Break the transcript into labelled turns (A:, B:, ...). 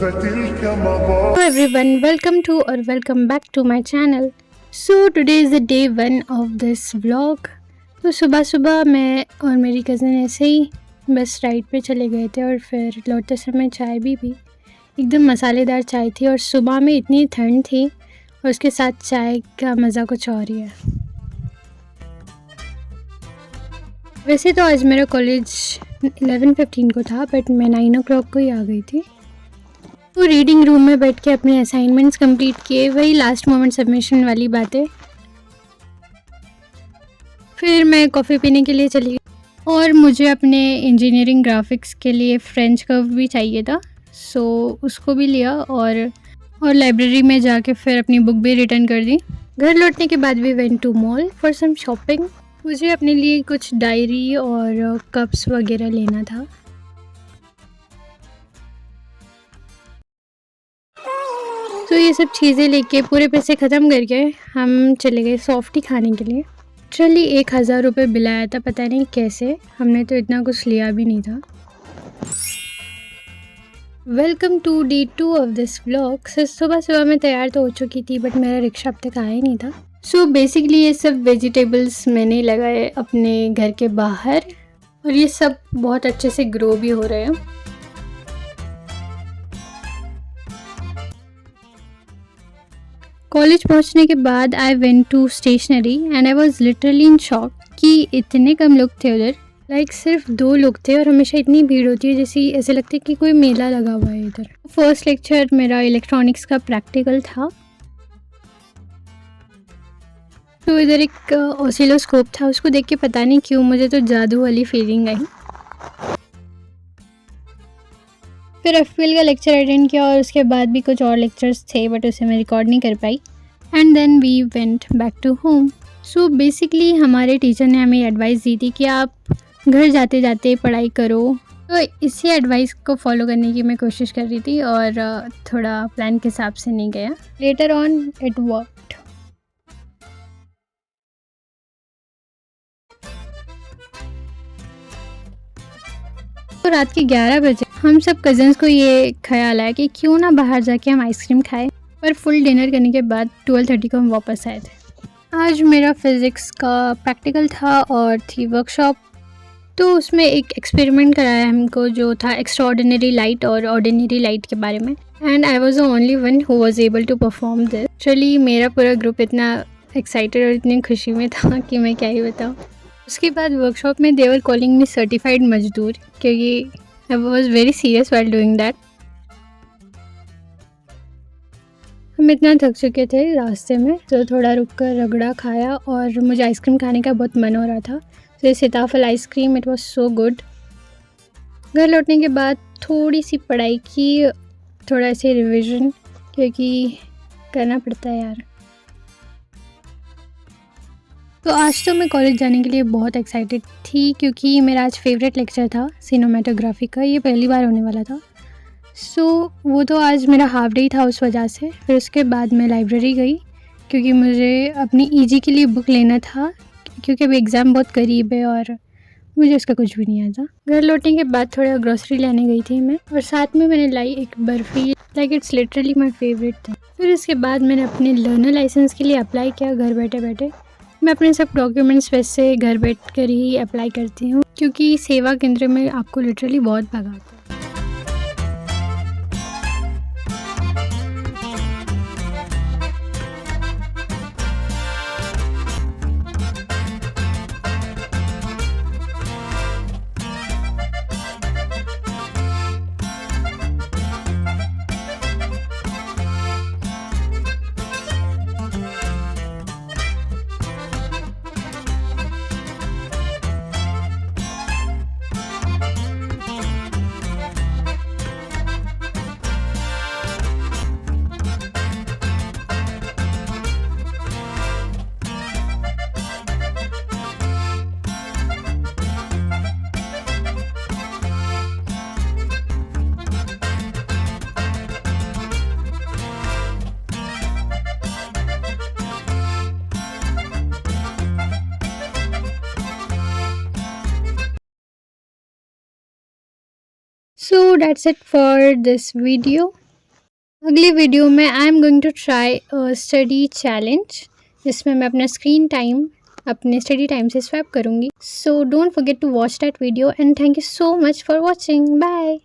A: Hello everyone, welcome back to my channel. So today is the day 1 of this vlog. तो सुबह सुबह मैं और मेरी कज़न ऐसे ही बस राइड पे चले गए थे और फिर लौटते समय चाय भी पी। एकदम मसालेदार चाय थी और सुबह में इतनी ठंड थी और उसके साथ चाय का मज़ा कुछ और ही है। वैसे तो आज मेरा कॉलेज 11:15 को था बट मैं 9 o'clock को ही आ गई थी। तो रीडिंग रूम में बैठ के अपने असाइनमेंट्स कंप्लीट किए, वही लास्ट मोमेंट सबमिशन वाली बातें। फिर मैं कॉफ़ी पीने के लिए चली गई और मुझे अपने इंजीनियरिंग ग्राफिक्स के लिए फ्रेंच कर्व भी चाहिए था, सो उसको भी लिया और लाइब्रेरी में जाके फिर अपनी बुक भी रिटर्न कर दी। घर लौटने के बाद भी went to mall for some shopping. मुझे अपने लिए कुछ डायरी और कप्स वगैरह लेना था। तो ये सब चीज़ें लेके पूरे पैसे ख़त्म करके हम चले गए सॉफ्टी खाने के लिए। एक्चुअली 1000 रुपये बिल आया था, पता नहीं कैसे, हमने तो इतना कुछ लिया भी नहीं था। Welcome to day 2 of this vlog. सुबह सुबह मैं तैयार तो हो चुकी थी बट मेरा रिक्शा अब तक आया ही नहीं था। सो बेसिकली ये सब वेजिटेबल्स मैंने लगाए अपने घर के बाहर और ये सब बहुत अच्छे से ग्रो भी हो रहे हैं। कॉलेज पहुंचने के बाद I went to stationery and I was literally in shock कि इतने कम लोग थे उधर। लाइक सिर्फ 2 लोग थे और हमेशा इतनी भीड़ होती है जैसे ऐसे लगता है कि कोई मेला लगा हुआ है इधर। फर्स्ट लेक्चर मेरा इलेक्ट्रॉनिक्स का प्रैक्टिकल था। तो इधर एक ऑसिलोस्कोप था, उसको देख के पता नहीं क्यों मुझे तो जादू वाली फीलिंग आई। फिर एफपीएल का लेक्चर अटेंड किया और उसके बाद भी कुछ और लेक्चर्स थे बट उसे मैं रिकॉर्ड नहीं कर पाई। And then we went back to home. So basically हमारे टीचर ने हमें एडवाइस दी थी कि आप घर जाते जाते पढ़ाई करो। तो इसी एडवाइस को फॉलो करने की मैं कोशिश कर रही थी और थोड़ा प्लान के हिसाब से नहीं गया। Later on it worked. तो रात के 11 बजे हम सब कज़न्स को ये ख्याल आया कि क्यों ना बाहर जाके हम आइसक्रीम खाएं। पर फुल डिनर करने के बाद 12:30 को हम वापस आए थे। आज मेरा फिज़िक्स का प्रैक्टिकल था और थी वर्कशॉप। तो उसमें एक एक्सपेरिमेंट कराया हमको जो था एक्स्ट्राऑर्डिनरी लाइट और ऑर्डिनरी लाइट के बारे में। And I was the only one who was able to perform this. Actually मेरा पूरा ग्रुप इतना एक्साइटेड और इतनी खुशी में था कि मैं क्या ही बताऊँ। उसके बाद वर्कशॉप में दे वर कॉलिंग मी सर्टिफाइड मजदूर क्योंकि I was very serious while doing that. हम इतना थक चुके थे रास्ते में तो थोड़ा रुक कर रगड़ा खाया और मुझे आइसक्रीम खाने का बहुत मन हो रहा था। तो सीताफल ice cream, it was so good. घर लौटने के बाद थोड़ी सी पढ़ाई की, थोड़ा सी रिवीजन क्योंकि करना पड़ता है यार। तो आज तो मैं कॉलेज जाने के लिए बहुत एक्साइटेड थी क्योंकि मेरा आज फेवरेट लेक्चर था सिनेमेटोग्राफी का। ये पहली बार होने वाला था। सो वो तो आज मेरा हाफ डे था उस वजह से। फिर उसके बाद मैं लाइब्रेरी गई क्योंकि मुझे अपनी ईजी के लिए बुक लेना था क्योंकि अभी एग्ज़ाम बहुत करीब है और मुझे उसका कुछ भी नहीं आता। घर लौटने के बाद थोड़ा ग्रोसरी लेने गई थी मैं और साथ में मैंने लाई एक barfi. Like it's literally my favourite thing. फिर उसके बाद मैंने अपने लर्नर लाइसेंस के लिए अप्लाई किया घर बैठे बैठे। मैं अपने सब डॉक्यूमेंट्स वैसे घर बैठ कर ही अप्लाई करती हूँ क्योंकि सेवा केंद्र में आपको लिटरली बहुत भगाता है। So that's it for this video. अगली वीडियो में I am going to try study challenge, जिसमें मैं अपने स्टडी टाइम से स्वैप करूँगी। So don't forget to watch that video and thank you so much for watching. Bye.